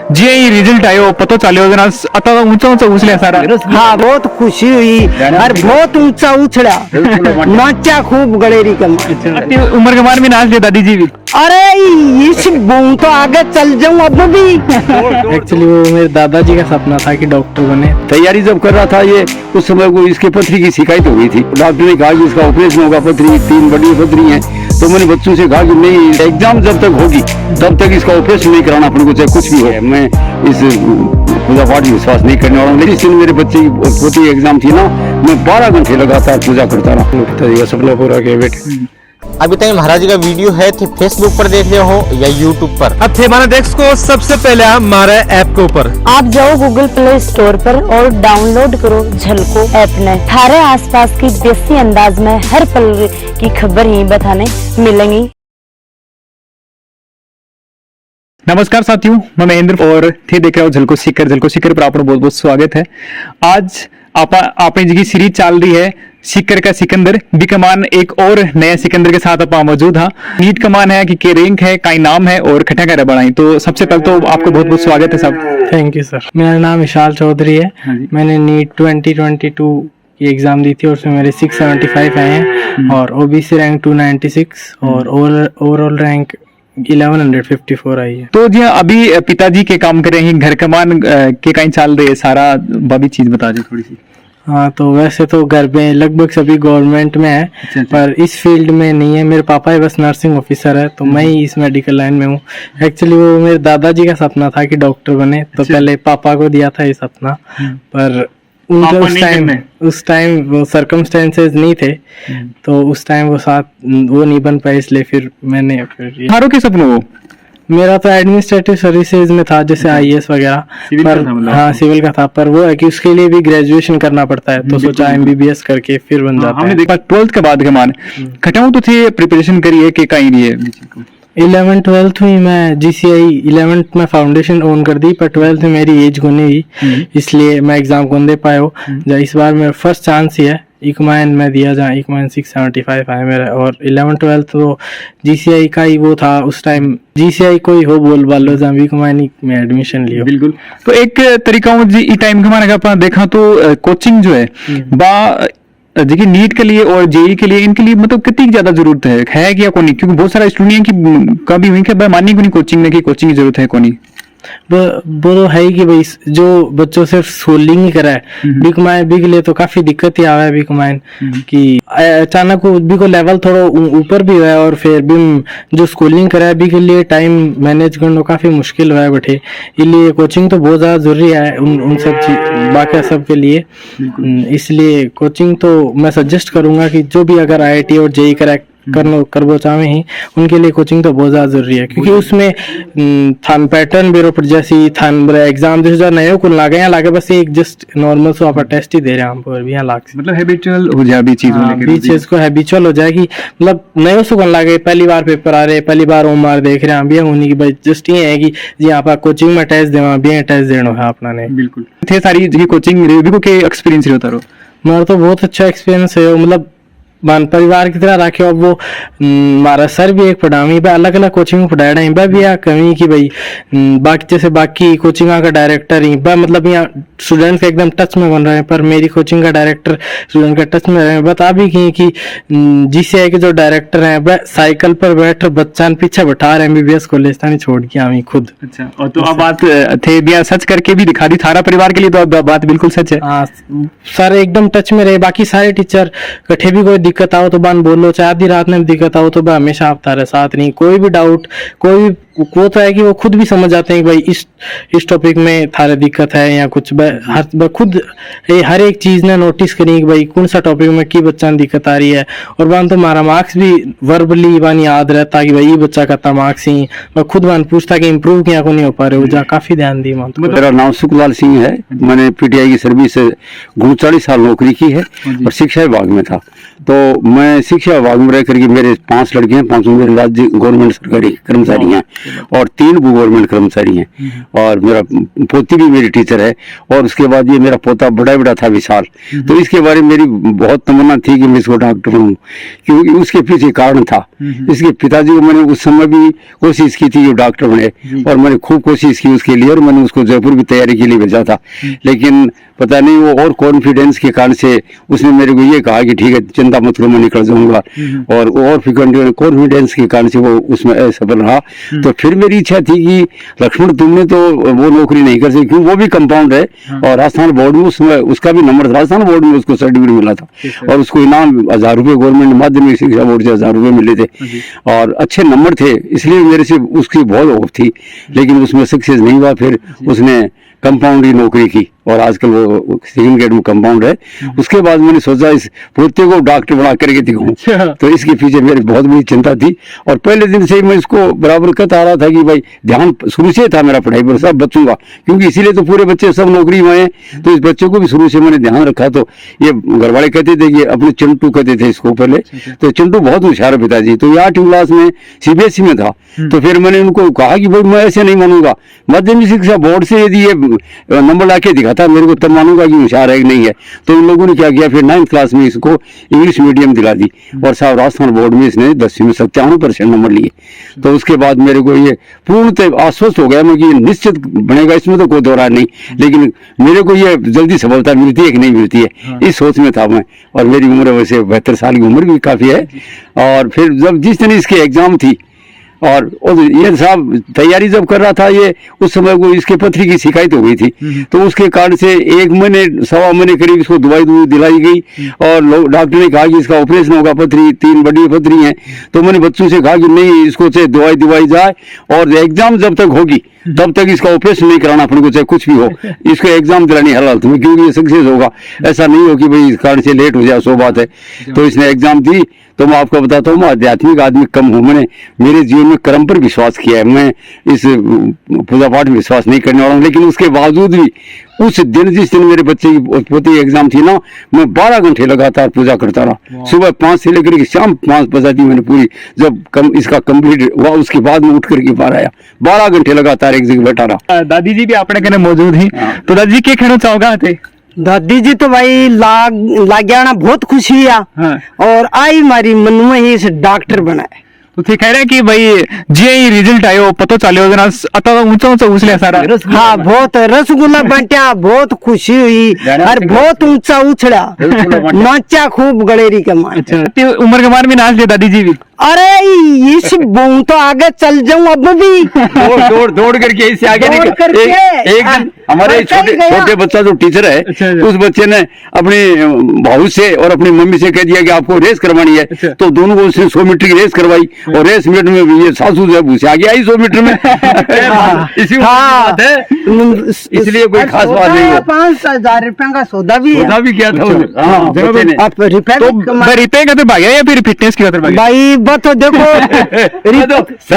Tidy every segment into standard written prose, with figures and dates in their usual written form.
जे result आयो पतो चाल्यो आता ऊंचा ऊंचा उचल्या सारा। हाँ बहुत खुशी हुई और बहुत ऊंचा उछला नाचा खूब गलेरी कम। उम्र के मार में नाच ले दादी जी भी। अरे इस बूम तो आगे चल जाऊं अब भी। एक्चुअली वो मेरे दादाजी का सपना था कि डॉक्टर बने। तैयारी जब कर रहा था ये उस समय को इसके पथरी की शिकायत हो गई थी। डॉक्टर ने कहा कि इसका ऑपरेशन होगा, पथरी 3 बड़ी पथरी है। तो मैंने बच्चों से कहा कि नहीं, एग्जाम जब तक होगी तब तक इसका ऑपरेशन नहीं कराना अपने को, चाहे कुछ भी हो। मैं इस पूजा पाठ में विश्वास नहीं करने वाला हूँ। जिस दिन मेरे बच्चे की पोती एग्जाम थी ना, मैं 12 घंटे लगातार पूजा करता रहा। पिताजी का सपना पूरा किया बेटे। अभी तक महाराज जी का वीडियो है थे फेसबुक पर देख रहे हो या यूट्यूब पर। अब थे हमारा देख को सबसे पहले हमारे ऐप के ऊपर आप जाओ गूगल प्ले स्टोर पर और डाउनलोड करो झलको ऐप ने। थारे आसपास की देसी अंदाज में हर पल की खबर ही बताने मिलेंगी। नमस्कार साथियों, मैं महेंद्र और थे देख रहे हो झलको सीकर पर आपका बहुत बहुत स्वागत है। आज आपने जी की सीरीज चल रही है सीकर का सिकंदर बिकमान। एक और नया सिकंदर के साथ आप मौजूद हाँ। नीट कमान है कि रैंक है का नाम है और खटा कर बढ़ाई। तो सबसे पहले तो आपको बहुत बहुत स्वागत है साहब। Thank you sir. मेरा नाम विशाल चौधरी है। मैंने नीट 2022 की एग्जाम दी थी और उसमें मेरे 675 आए हैं और ओबीसी रैंक 296 और ओवरऑल रैंक 1154 आई है। तो जी अभी पिताजी के काम कर रहे हैं, घर कमान के कहीं चल रहे है सारा, बड़ी चीज बता दे थोड़ी सी। हाँ, तो वैसे तो घर में लगभग सभी गवर्नमेंट में है। अच्छा। पर इस फील्ड में नहीं है। मेरे पापा ही बस नर्सिंग ऑफिसर है, तो मैं ही इस मेडिकल लाइन में हूँ। एक्चुअली वो मेरे दादाजी का सपना था कि डॉक्टर बने, तो पहले पापा को दिया था ये सपना। पर उनके उस टाइम वो सर्कमस्टेंसेस नहीं थे, तो उस टाइम वो नहीं बन पाए, इसलिए फिर मैंने हारो के सपनों वो मेरा तो एडमिनिस्ट्रेटिव सर्विसेज में था, जैसे आईएएस वगैरह। पर हाँ, सिविल का था, पर वो है कि उसके लिए भी ग्रेजुएशन करना पड़ता है, तो सोचा एमबीबीएस करके फिर बन जाता है। हमने देखा 12th के बाद के मान खटाऊ तो थे प्रिपरेशन करिए कि कहीं नहीं है। 11th 12th में मैं GCI 11th में फाउंडेशन ऑन कर दी, पर 12th में मेरी एज को नहीं हुई, इसलिए मैं एग्जाम को दे पाया हो। इस बार मेरा फर्स्ट चांस ही है इकमाइन में दिया जहाँ इकमाइन 675 आए मेरा। और 11th 12th तो GCI का ही वो था उस टाइम, GCI कोई हो बोल बालो जहाँ इकमाइन में एडमिशन लियो। बिल्कुल। तो एक तरीका जी टाइम का हमारा अपना देखा तो कोचिंग जो है बा देखिए नीट के लिए और जेई के लिए, इनके लिए मतलब कितनी ज्यादा जरूरत है कि या कोनी? क्योंकि बहुत सारा स्टूडेंट की कभी हुई कि माननी को नहीं कोचिंग ने की कोचिंग की जरूरत है कोनी। वो तो है ही कि भाई जो बच्चों से स्कूलिंग ही करा है बिक लिए तो काफी दिक्कत ही आवा है बिकमाइन कि अचानक भी को लेवल थोड़ा ऊपर भी हुआ है और फिर भी जो स्कूलिंग करा है भी के लिए टाइम मैनेज करना काफी मुश्किल हुआ है बैठे। इसलिए कोचिंग तो बहुत ज्यादा जरूरी है उन सब चीज बाकी सब के लिए। इसलिए कोचिंग तो मैं सजेस्ट करूंगा कि जो भी अगर IIT और जेई करबो चाहे ही उनके लिए कोचिंग तो बहुत ज्यादा जरूरी है, क्योंकि उसमें थान पैटर्न बेरो पर जैसी थान एग्जाम 2009 को लागे बस एक जस्ट नॉर्मल सो आप टेस्ट ही दे रहे हैं हम पर भी यहाँ लाग मतलब हैबिचुअल हो जाए चीज को हैबिचुअल हो जाएगी। मतलब नए सो कौन लागे पहली बार पेपर आ रहे, पहली बार ओमार देख रहे हैं भी होनी की भाई जस्ट ये है कि जी आप कोचिंग में टेस्ट देवा भी टेस्ट देना है अपना ने। बिल्कुल थे सारी कोचिंग रिव्यू के एक्सपीरियंस रहता रो मेरा तो बहुत अच्छा एक्सपीरियंस है। मतलब मान परिवार की तरह रखे। अब वो हमारा सर भी एक पढ़ावी अलग अलग कोचिंग में पढ़ाया है भी यहाँ कमी की भाई बाकी जैसे बाकी कोचिंग का डायरेक्टर ही मतलब यहाँ स्टूडेंट के एकदम टच में बन रहे हैं, पर मेरी कोचिंग का डायरेक्टर स्टूडेंट के टच में रहे। बता भी कि GCI के जो डायरेक्टर हैं वह साइकिल पर बैठ बच्चा पीछे बैठा रहे MBBS कॉलेज नहीं छोड़ के हमें खुद। अच्छा, और तो अब बात थे दिया सच करके भी दिखा दी थारा परिवार के लिए, तो अब बात बिल्कुल सच है। हाँ, सारे एकदम टच में रहे। बाकी सारे टीचर कठे भी कोई दिक्कत आओ तो बान बोलो, चाहे आधी रात में भी दिक्कत आओ तो हमेशा आप तारे साथ नहीं। कोई भी डाउट कोई वो तो है कि वो खुद भी समझ जाते हैं कि भाई इस टॉपिक में थारे दिक्कत है या कुछ खुद हर एक चीज ने नोटिस करी कि भाई कौन सा टॉपिक में की बच्चा दिक्कत आ रही है। और बान तो हमारा मार्क्स भी वर्बली बान याद रहता कि भाई ये बच्चा का मार्क्स ही मैं खुद बान पूछता कि इम्प्रूव किया को नहीं हो पा रहे हो, जा काफी ध्यान दी। मेरा नाम सुखलाल सिंह है। मैंने PTI की सर्विस 39 साल नौकरी की है और शिक्षा विभाग में था। तो मैं शिक्षा विभाग में रह करके मेरे 5 लड़के हैं, 5 मेरे राज्य गवर्नमेंट सरकारी कर्मचारी हैं। और 3 गवर्नमेंट कर्मचारी हैं और मेरा पोती भी मेरी टीचर है और उसके बाद ये मेरा पोता बड़ा था विशाल। तो इसके बारे में मेरी बहुत तमन्ना थी कि मैं इसको डॉक्टर बनूं, क्योंकि उसके पीछे कारण था। इसके पिताजी को मैंने उस समय भी कोशिश की थी जो डॉक्टर बने और मैंने खूब कोशिश की उसके लिए और मैंने उसको जयपुर भी तैयारी के लिए भेजा था, लेकिन पता नहीं वो और कॉन्फिडेंस के कारण से उसने मेरे को ये कहा कि ठीक है चिंता मत करो मैं निकल जाऊंगा, और फिर कॉन्फिडेंस के कारण से वो उसमें असफल रहा। तो फिर मेरी इच्छा थी कि लक्ष्मण तुमने तो वो नौकरी नहीं कर सकती, क्योंकि वो भी कंपाउंड है और राजस्थान बोर्ड में उसमें उसका भी नंबर राजस्थान बोर्ड में उसको सर्टिफिकेट मिला था और उसको इनाम 1000 रुपये गवर्नमेंट माध्यमिक शिक्षा बोर्ड से 1000 रुपये मिले थे और अच्छे नंबर थे, इसलिए मेरे से उसकी बहुत होप थी, लेकिन उसमें सक्सेस नहीं हुआ। फिर उसने कंपाउंड की नौकरी की और आजकल वो सेकंड ग्रेड में कंपाउंड है। उसके बाद मैंने सोचा इस पोते को डॉक्टर बना करके दिखाऊं, तो इसके पीछे मेरी बहुत बड़ी चिंता थी और पहले दिन से ही मैं इसको बराबर कहता आ रहा था कि भाई ध्यान शुरू से था मेरा पढ़ाई पर, सब बच्चों का, क्योंकि इसीलिए तो पूरे बच्चे सब नौकरी में हैं, तो इस बच्चे को भी शुरू से मैंने ध्यान रखा। तो ये घर वाले कहते थे कि अपने चिंटू कहते थे इसको पहले, तो चिंटू बहुत होशियार है पिताजी, तो ये 8वीं क्लास में CBSE में था। तो फिर मैंने उनको कहा कि भाई मैं ऐसे नहीं मानूंगा, माध्यमिक शिक्षा बोर्ड से यदि ये नंबर ला के दिखाता मेरे को तब मानूंगा कि होशियार है कि नहीं है। तो उन लोगों ने क्या किया, फिर 9th क्लास में इसको इंग्लिश मीडियम दिला दी और साहब राजस्थान बोर्ड में इसने 10वीं में 97% नंबर लिए। तो उसके बाद मेरे को ये पूर्णतः आश्वस्त हो गया मैं कि निश्चित बनेगा, इसमें तो कोई दो राय नहीं, लेकिन मेरे को ये जल्दी सफलता मिलती है कि नहीं मिलती है, इस सोच में था मैं। और मेरी उम्र वैसे 72 साल की उम्र भी काफी है। और फिर जब जिस दिन इसकी एग्जाम थी और ये साहब तैयारी जब कर रहा था, ये उस समय को इसके पथरी की शिकायत हो गई थी, तो उसके कारण से 1 महीने 1.25 महीने करीब इसको दवाई दिलाई गई और डॉक्टर ने कहा कि इसका ऑपरेशन होगा, पथरी 3 बड़ी पथरी हैं। तो मैंने बच्चों से कहा कि नहीं, इसको चाहे दवाई दिवाई जाए और एग्जाम जब तक होगी तब तक इसका ऑपरेशन नहीं कराना अपन को, चाहे कुछ भी हो, इसको एग्जाम दिलानी हर हालत में, क्योंकि ये सक्सेस होगा। ऐसा नहीं हो कि भाई इस कारण से लेट हो जाए, सो बात है। तो इसने एग्जाम दी। तो मैं आपको बताता हूँ, मैं आध्यात्मिक आदमी कम हूँ, मैंने मेरे जीवन में कर्म पर विश्वास किया है, मैं इस पूजा पाठ में विश्वास नहीं करने वाला हूँ, लेकिन उसके बावजूद भी उस दिन जिस दिन मेरे बच्चे की पोती एग्जाम थी ना, मैं 12 घंटे लगातार पूजा करता रहा, सुबह 5 से लेकर के शाम 5 बजा दी मैंने पूरी। जब इसका कंप्लीट हुआ उसके बाद में उठ करके बाहर आया, 12 घंटे लगातार एक जगह बैठा रहा। दादी जी भी अपने कहने मौजूद ही, तो दादी जी क्या कहना चाहोगा थे? दादी जी तो भाई लाग गया बहुत खुशी हुआ। हाँ। और आई मारी मन में ही इस डॉक्टर बनाए। तो थे कह रहे हैं कि भाई जे रिजल्ट आयो पता चलो अतः ऊंचा उछले सारा। हाँ, बहुत रसगुल्ला बंटा, बहुत खुशी हुई और बहुत ऊंचा उछला, नाचा खूब गलेरी के मान। अच्छा, उम्र के मान भी नाच लिया दादी जी भी? अरे इस बूम तो आगे चल जाऊं अब भी, दौड़ करके इससे आगे दौड़ करके एक दिन हमारे छोटे बच्चा जो टीचर है, उस बच्चे ने अपने भाऊ से और अपनी मम्मी से कह दिया कि आपको रेस करवानी है। तो दोनों को उसने 100 मीटर की रेस करवाई और रेस मीटर में ये सासू जब उसे आगे आई 100 मीटर में। इसी बात है, इसलिए कोई खास बात नहीं है। 5,000 रुपए का सौदा भी किया था रिपे का तो भाग्या या फिर फिटनेस की बात भाई तो देखो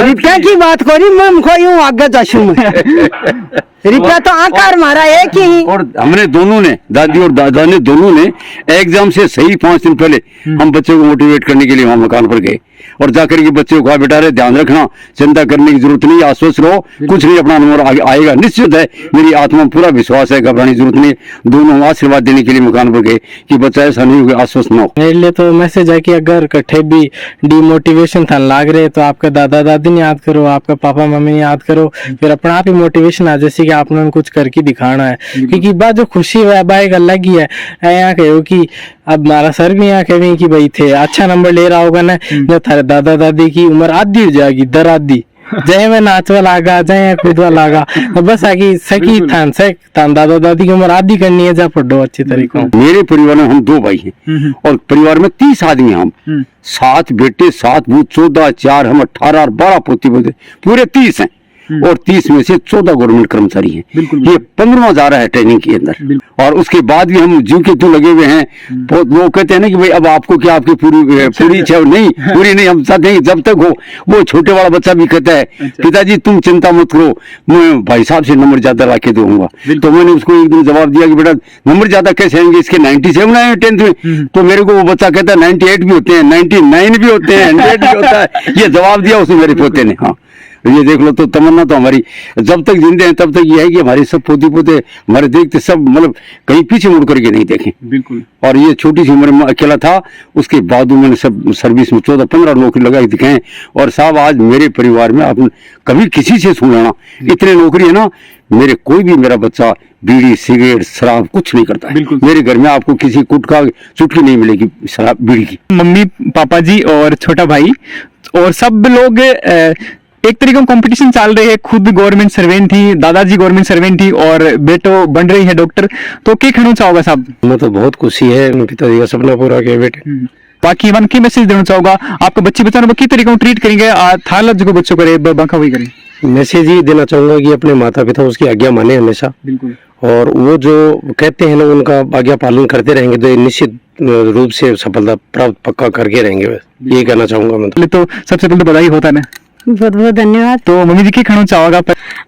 रुपया की बात करी, मैं यूं आगे जाशू में रुपया तो आकार मारा एक ही। और हमने दोनों ने, दादी और दादा ने दोनों ने एग्जाम से सही 5 दिन पहले हम बच्चे को मोटिवेट करने के लिए वहां मकान पर गए और जाकर के बच्चे को कहा बेटा रे ध्यान रखना, चिंता करने की जरूरत नहीं, आश्वस्त रहो, कुछ नहीं, अपना नंबर आएगा निश्चित है, मेरी आत्मा में पूरा विश्वास है, घबराने की जरूरत नहीं। दोनों आशीर्वाद देने के लिए मकान पर गए कि बच्चा ऐसा नहीं होगा, आश्वस्त न हो। मेरे लिए तो मैसेज है कि अगर कट्ठे भी डिमोटिवेशन था लाग रहे तो आपका दादा दादी ने याद करो, आपका पापा मम्मी ने याद करो, फिर अपना आप ही मोटिवेशन आ जैसे कि आपने कुछ करके दिखाना है। क्योंकि बात जो खुशी है बात एक अलग ही है। यहाँ कहो कि अब हमारा सर भी यहाँ कहें कि भाई थे अच्छा नंबर ले रहा होगा ना, जो थारे दादा दादी की उम्र आधी हो जाएगी, दर आधी जय में नाचवा लागा, जय कूदवा लागा, तो बस आगे सकी थान दादा दादी की उम्र आधी करनी है, जा पढ़ो अच्छी तरीके। मेरे परिवार में हम 2 भाई हैं और परिवार में 30 आदमी, हम 7 बेटे 7 बूथ 14, 4 हम 18 और 12 पोती पोते, पूरे 30 हैं और 30 में से 14 गवर्नमेंट कर्मचारी हैं। ये 15वां जा रहा है ट्रेनिंग के अंदर और उसके बाद भी हम जीव के लगे हुए हैं। लोग कहते हैं ना कि भाई अब आपको क्या, आपकी पूरी इच्छा नहीं, पूरी नहीं, हम चाहते हैं जब तक हो। वो छोटे वाला बच्चा भी कहता है पिताजी तुम चिंता मत करो, मैं भाई साहब से नंबर ज्यादा ला के दूंगा। तो मैंने उसको एक दिन जवाब दिया कि बेटा नंबर ज्यादा कैसे आएंगे, इसके 97 आए 10th में। तो मेरे को वो बच्चा कहता है 98 भी होते हैं, 99 भी होते हैं, 100 भी होता है। ये जवाब दिया उसने मेरे पोते ने। हाँ, ये देख लो, तो तमन्ना तो हमारी जब तक जिंदे हैं तब तक ये है कि हमारे सब पोती पोते हमारे देखते सब मतलब कहीं पीछे मुड़ करके नहीं देखें। बिल्कुल। और ये छोटी सी उम्र में अकेला था, उसके बाद मैंने सब सर्विस में 14-15 नौकरी लगाई दिखाए। और साहब आज मेरे परिवार में आपने कभी किसी से सुना ना, इतने नौकरी है ना, मेरे कोई भी मेरा बच्चा बीड़ी सिगरेट शराब कुछ नहीं करता है। बिल्कुल। मेरे घर में आपको किसी गुटखा चुटकी नहीं मिलेगी शराब बीड़ी की। मम्मी पापा जी और छोटा भाई और सब लोग एक तरीके का कंपटीशन चल रहे हैं। खुद गवर्नमेंट सर्वेंट थी, दादाजी गवर्नमेंट सर्वेंट थी और बेटो बन रही है डॉक्टर। तो क्या कहना चाहोगा साहब? मैं तो बहुत खुशी है, मेरे पिताजी का सपना पूरा किया बेटे। बाकी मन की मैसेज देना चाहोगा आपको बच्चे बच्चों की तरीके ट्रीट करेंगे थाला जो बच्चों करे बांका वही करें? मैसेज ये देना चाहूंगा कि अपने माता पिता उसकी आज्ञा माने हमेशा। बिल्कुल। और वो जो कहते हैं ना, उनका आज्ञा पालन करते रहेंगे तो निश्चित रूप से सफलता प्राप्त पक्का करके रहेंगे। ये कहना चाहूंगा मैं तो सबसे पहले तो बधाई होता है ना। बहुत बहुत धन्यवाद। तो मम्मी जी की कहना चाहोगा?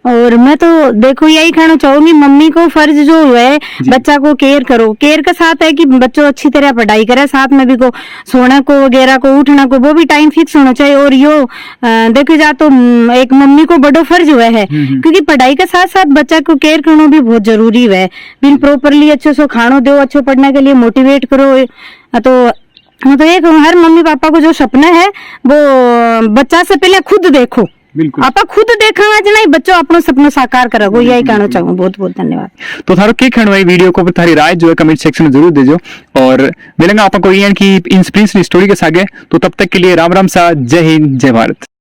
और मैं तो देखो यही कहना चाहूंगी, मम्मी को फर्ज जो है बच्चा को केयर करो। केयर का साथ है कि बच्चों अच्छी तरह पढ़ाई करे, साथ में भी को सोना को वगैरह को उठना को वो भी टाइम फिक्स होना चाहिए। और यो देखो जा तो एक मम्मी को बड़ो फर्ज हुआ है, क्योंकि पढ़ाई के साथ साथ बच्चा को केयर करना भी बहुत जरूरी है। बिल प्रॉपरली अच्छे से खानो दो, अच्छे पढ़ने के लिए मोटिवेट करो। तो एक हर मम्मी पापा को जो सपना है वो बच्चा से पहले खुद देखो। बिल्कुल। आप खुद देखा आज नहीं बच्चों अपना सपना साकार करोगे। यही कहना चाहूँ। बहुत बहुत धन्यवाद। तो थारो के कहना है वीडियो को थारी राय जो है कमेंट सेक्शन में जरूर देजो और मिलेंगे आपको कोई की इंस्पिरेशनल स्टोरी के सागे। तो तब तक के लिए राम राम सा, जय हिंद जय भारत।